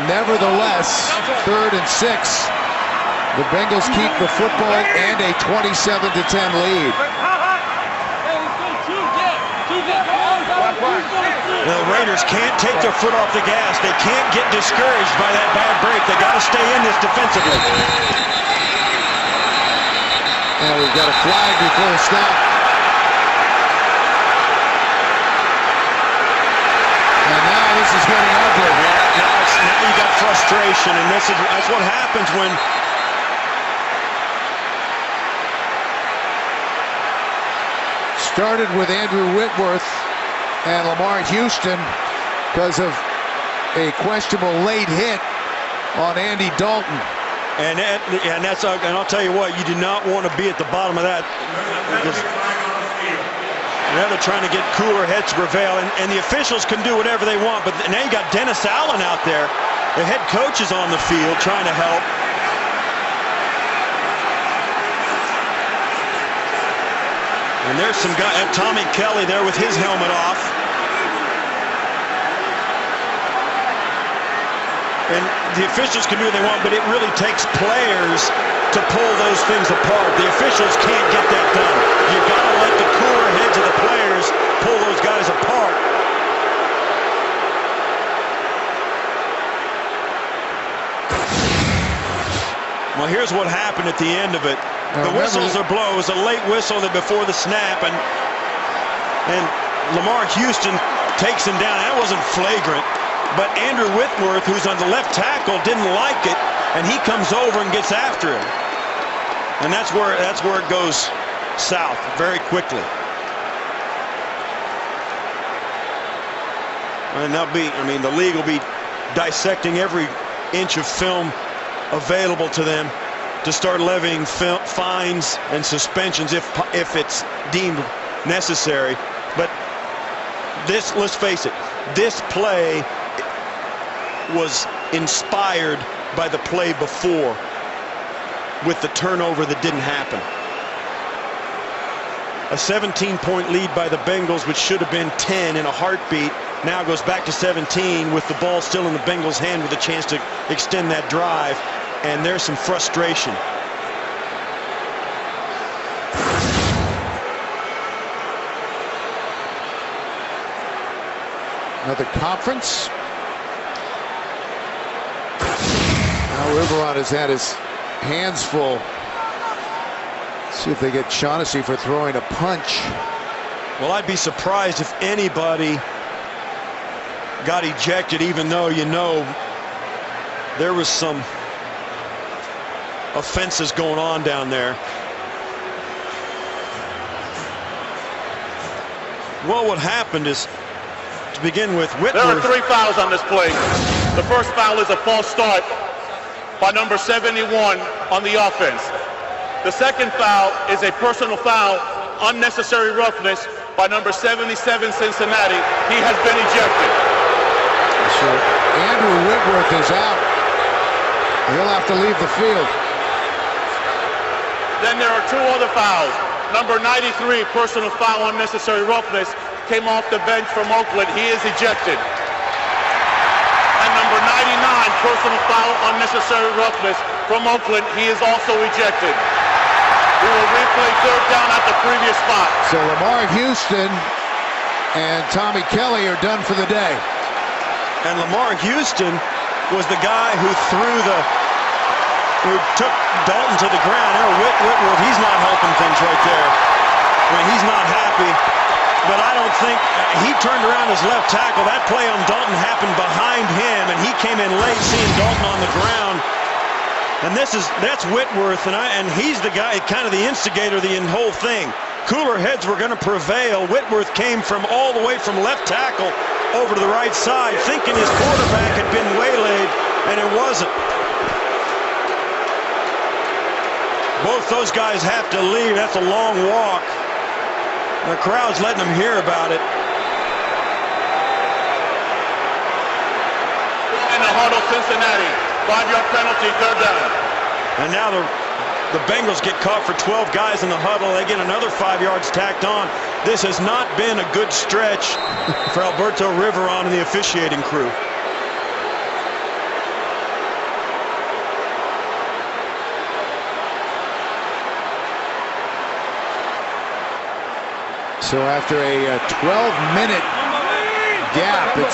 Nevertheless, 3rd and 6. The Bengals keep the football and a 27-10 lead. The Raiders can't take their foot off the gas. They can't get discouraged by that bad break. They got to stay in this defensively. And we've got a flag before the snap. And now this is getting ugly. Now you got frustration, and that's what happens when started with Andrew Whitworth and Lamarr Houston because of a questionable late hit on Andy Dalton. And I'll tell you what, you do not want to be at the bottom of that. Now they're trying to get cooler heads to prevail, and the officials can do whatever they want, but now you got Dennis Allen out there. The head coach is on the field trying to help. And there's some guy, Tommy Kelly there with his helmet off. And the officials can do what they want, but it really takes players to pull those things apart. The officials can't get that done. You got to let the cooler heads of the players pull those guys apart. Well, here's what happened at the end of it. The whistles are blown. It was a late whistle before the snap, and Lamarr Houston takes him down. That wasn't flagrant, but Andrew Whitworth, who's on the left tackle, didn't like it, and he comes over and gets after him. And that's where it goes south very quickly. And the league will be dissecting every inch of film available to them to start levying fines and suspensions if it's deemed necessary. But this, let's face it, this play was inspired by the play before with the turnover that didn't happen. A 17-point lead by the Bengals, which should have been 10 in a heartbeat, now goes back to 17 with the ball still in the Bengals' hand with a chance to extend that drive. And there's some frustration. Another conference. Now Riveron has had his hands full. See if they get Shaughnessy for throwing a punch. Well, I'd be surprised if anybody got ejected, even though there was some offenses going on down there. Well, what happened is, to begin with, Whitworth. There are 3 fouls on this play. The first foul is a false start by number 71 on the offense. The second foul is a personal foul, unnecessary roughness by number 77 Cincinnati. He has been ejected. So Andrew Whitworth is out. He'll have to leave the field. Then there are 2 other fouls. Number 93, personal foul, unnecessary roughness, came off the bench from Oakland. He is ejected. And number 99, personal foul, unnecessary roughness from Oakland. He is also ejected. We will replay 3rd down at the previous spot. So Lamarr Houston and Tommy Kelly are done for the day. And Lamarr Houston was the guy who who took Dalton to the ground. Whitworth, he's not helping things right there. He's not happy. But I don't think he turned around his left tackle. That play on Dalton happened behind him, and he came in late, seeing Dalton on the ground. And that's Whitworth, and he's the guy, kind of the instigator of the whole thing. Cooler heads were going to prevail. Whitworth came from all the way from left tackle over to the right side, thinking his quarterback had been waylaid, and it wasn't. Both those guys have to leave. That's a long walk. The crowd's letting them hear about it. In the huddle, Cincinnati. 5-yard penalty, 3rd down. And now the Bengals get caught for 12 guys in the huddle. They get another 5 yards tacked on. This has not been a good stretch for Alberto Riveron and the officiating crew. So after a 12-minute gap, it's